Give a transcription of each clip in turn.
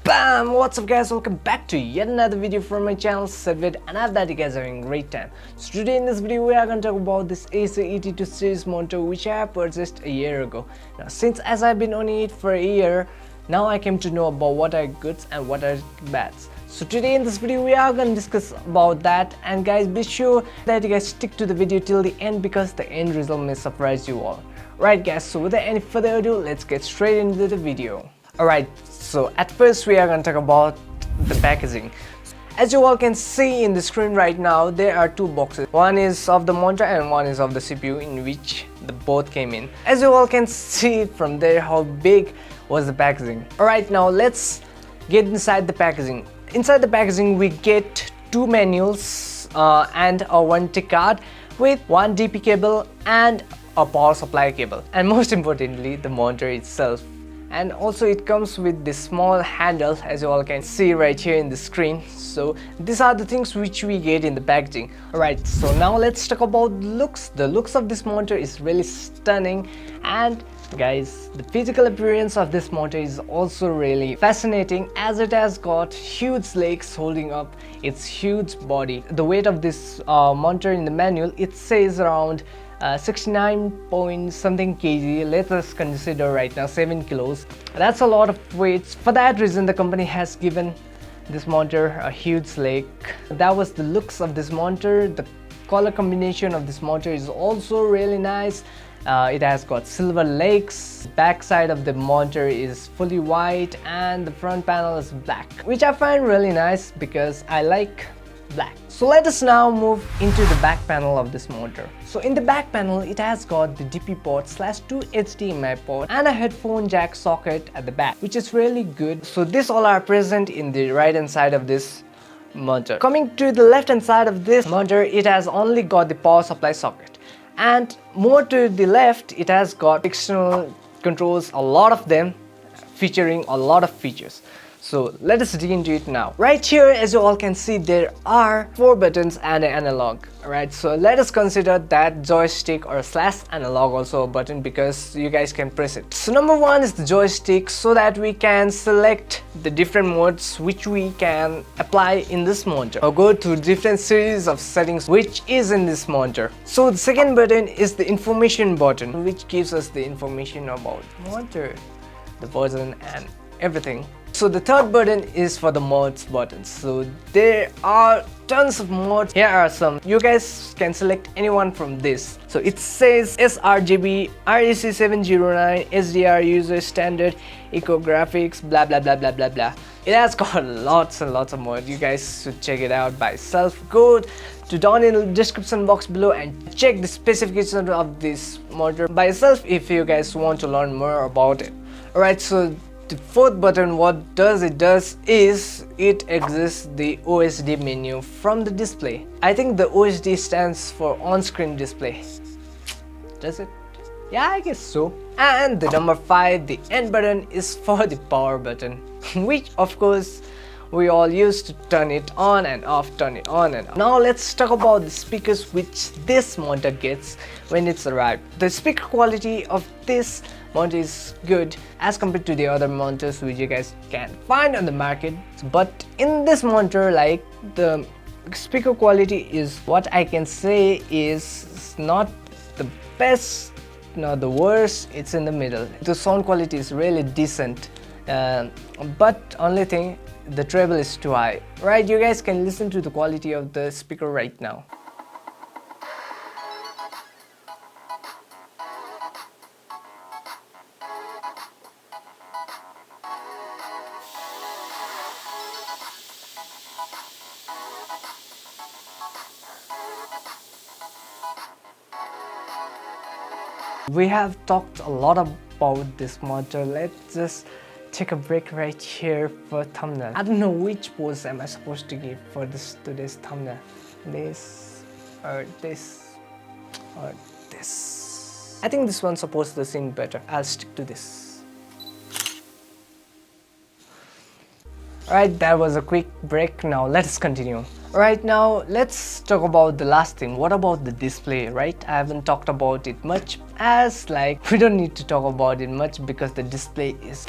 Bam! What's up guys, welcome back to yet another video from my channel Sadvid, and I hope that you guys are having a great time. So today in this video we are going to talk about this Acer ET2 series monitor which I have purchased a year ago. Now since as I've been owning it for a year, now I came to know about what are goods and what are bads. So today in this video we are going to discuss about that, and guys be sure that you guys stick to the video till the end because the end result may surprise you all. Right guys, so without any further ado, let's get straight into the video. Alright, so at first we are going to talk about the packaging. As you all can see in the screen right now, there are two boxes. One is of the monitor and one is of the CPU, in which the both came in. As you all can see from there how big was the packaging. Alright, now let's get inside the packaging. Inside the packaging we get two manuals and a warranty card with one DP cable and a power supply cable, and most importantly the monitor itself. And also it comes with this small handle, as you all can see right here in the screen. So these are the things which we get in the packaging. Alright, so now let's talk about looks. The looks of this monitor is really stunning, and guys, the physical appearance of this monitor is also really fascinating, as it has got huge legs holding up its huge body. The weight of this monitor in the manual, it says around 69 point something kg. Let us consider right now 7 kilos. That's a lot of weight. For that reason the company has given this monitor a huge leg. That was the looks of this monitor. The color combination of this monitor is also really nice. It has got silver legs. Back side of the monitor is fully white and the front panel is black, which I find really nice because I like black. So let us now move into the back panel of this monitor. So in the back panel it has got the DP port / 2 HDMI port and a headphone jack socket at the back, which is really good. So these all are present in the right hand side of this monitor. Coming to the left hand side of this monitor, it has only got the power supply socket, and more to the left it has got external controls, a lot of them featuring a lot of features. So let us dig into it now. Right here, as you all can see, there are 4 buttons and an analog. Alright, so let us consider that joystick or / analog also a button, because you guys can press it. So number 1 is the joystick, so that we can select the different modes which we can apply in this monitor or go through different series of settings which is in this monitor. So the second button is the information button, which gives us the information about the monitor, the version and everything. So the third button is for the modes button. So there are tons of modes. Here are some. You guys can select anyone from this. So it says sRGB, REC709, SDR, user standard, eco graphics, blah blah blah blah blah blah. It has got lots and lots of modes. You guys should check it out by yourself. Go to down in the description box below and check the specifications of this monitor by yourself if you guys want to learn more about it. Alright, so the fourth button, what does is it exits the OSD menu from the display. I think the OSD stands for on-screen display. Does it? Yeah, I guess so. And the number 5, the end button, is for the power button, which of course we all use to turn it on and off, turn it on and off. Now let's talk about the speakers which this monitor gets when it's arrived. The speaker quality of this monitor is good as compared to the other monitors which you guys can find on the market, but in this monitor, like, the speaker quality is, what I can say is, not the best, not the worst, it's in the middle. The sound quality is really decent, but only thing, the treble is too high. Right, you guys can listen to the quality of the speaker right now. We have talked a lot about this monitor. Let's just take a break right here for thumbnail. I don't know which pose am I supposed to give for today's thumbnail. This or this or this. I think this one's supposed to seem better. I'll stick to this. Alright, that was a quick break. Now let us continue. Right now, let's talk about the last thing. What about the display, right? I haven't talked about it much, as like we don't need to talk about it much because the display is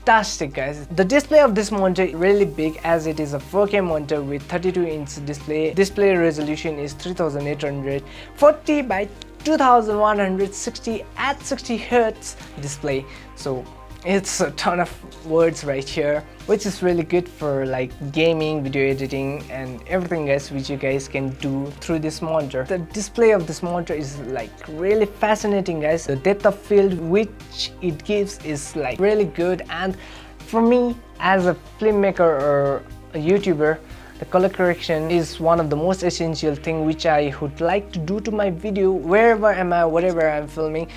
fantastic, guys. The display of this monitor is really big as it is a 4K monitor with 32-inch display. Display resolution is 3840 by 2160 at 60 Hz display. So it's a ton of words right here, which is really good for like gaming, video editing and everything else which you guys can do through this monitor. The display of this monitor is like really fascinating, guys. The depth of field which it gives is like really good, and for me as a filmmaker or a YouTuber, the color correction is one of the most essential thing which I would like to do to my video wherever am I, whatever I'm filming.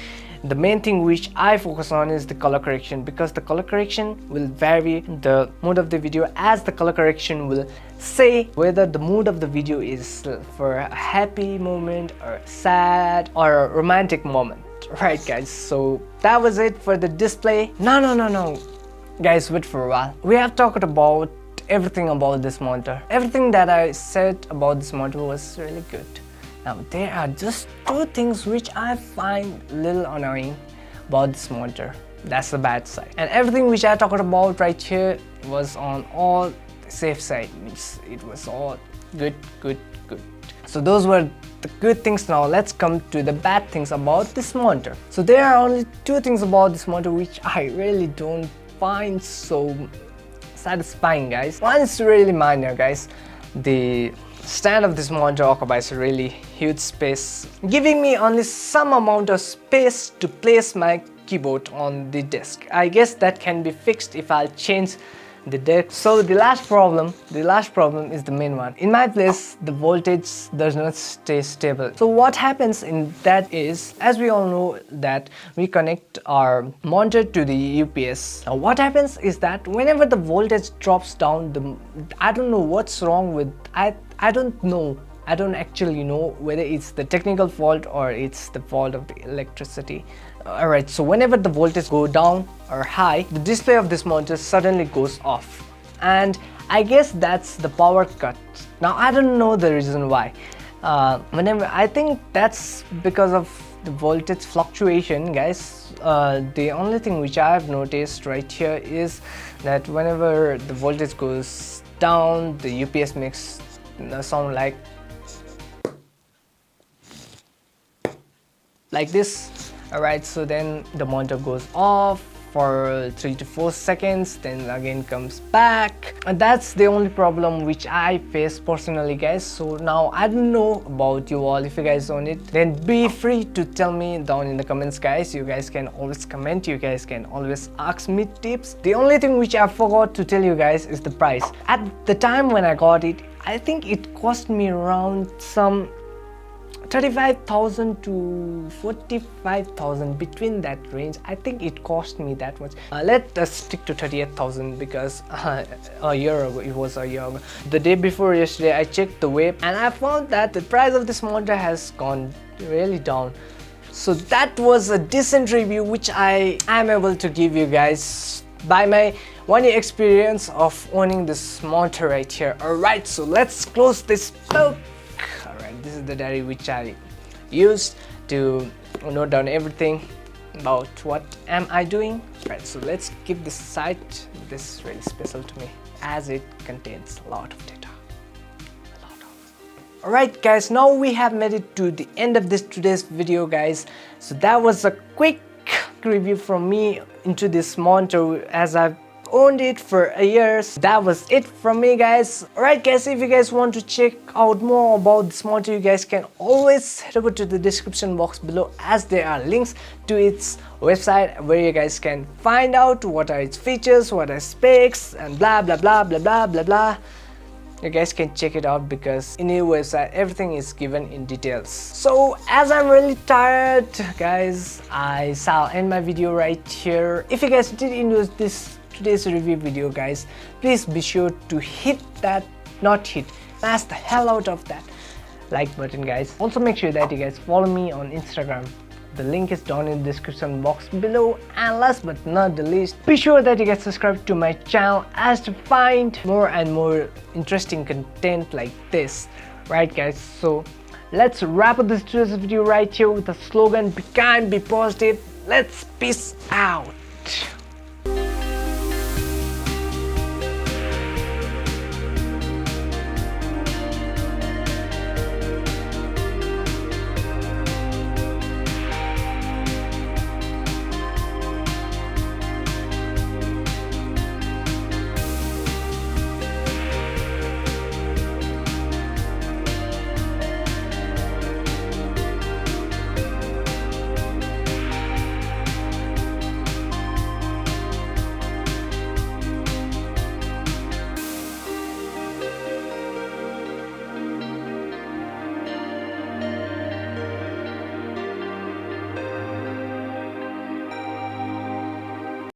The main thing which I focus on is the color correction, because the color correction will vary the mood of the video, as the color correction will say whether the mood of the video is for a happy moment or sad or a romantic moment, right guys? So that was it for the display. No guys, wait for a while. We have talked about everything about this monitor. Everything that I said about this monitor was really good. Now there are just two things which I find a little annoying about this monitor. That's the bad side. And everything which I talked about right here was on all the safe side. Means it was all good. So those were the good things. Now let's come to the bad things about this monitor. So there are only two things about this monitor which I really don't find so satisfying, guys. One is really minor, guys. The stand of this monitor occupies a really huge space, giving me only some amount of space to place my keyboard on the desk. I guess that can be fixed if I'll change the desk. So the last problem is the main one. In my place, the voltage does not stay stable. So what happens in that is, as we all know that we connect our monitor to the UPS. Now what happens is that whenever the voltage drops down, I don't know what's wrong with, I don't know. I don't actually know whether it's the technical fault or it's the fault of the electricity. Alright, so whenever the voltage go down or high, the display of this monitor suddenly goes off. And I guess that's the power cut. Now I don't know the reason why. I think that's because of the voltage fluctuation, guys. The only thing which I have noticed right here is that whenever the voltage goes down, the UPS makes a sound like this. Alright, so then the monitor goes off for 3 to 4 seconds, then again comes back, and that's the only problem which I face personally, guys. So now I don't know about you all. If you guys own it, then be free to tell me down in the comments, guys. You guys can always comment, you guys can always ask me tips. The only thing which I forgot to tell you guys is the price. At the time when I got it, I think it cost me around some 35,000 to 45,000, between that range. I think it cost me that much. Let us stick to 38,000 because a year ago, it was a year ago. The day before yesterday, I checked the web and I found that the price of this monitor has gone really down. So that was a decent review which I am able to give you guys by my 1-year experience of owning this monitor right here. Alright, so let's close this book. Alright, this is the diary which I used to note down everything about what am I doing. Right, so let's keep this aside. This is really special to me as it contains a lot of data. Alright guys, now we have made it to the end of today's video, guys. So that was a quick review from me into this monitor as I've owned it for a year. So that was it from me, guys. Alright guys, if you guys want to check out more about this monitor, you guys can always head over to the description box below, as there are links to its website where you guys can find out what are its features, what are specs, and blah blah blah blah blah blah blah. You guys can check it out because in your website everything is given in details. So as I'm really tired, guys, I shall end my video right here. If you guys did enjoy today's review video, guys, please be sure to smash the hell out of that like button, guys. Also make sure that you guys follow me on Instagram. The link is down in the description box below. And last but not the least, be sure that you guys subscribe to my channel as to find more and more interesting content like this. Right guys, so let's wrap up today's video right here with a slogan: be kind, be positive. Let's peace out.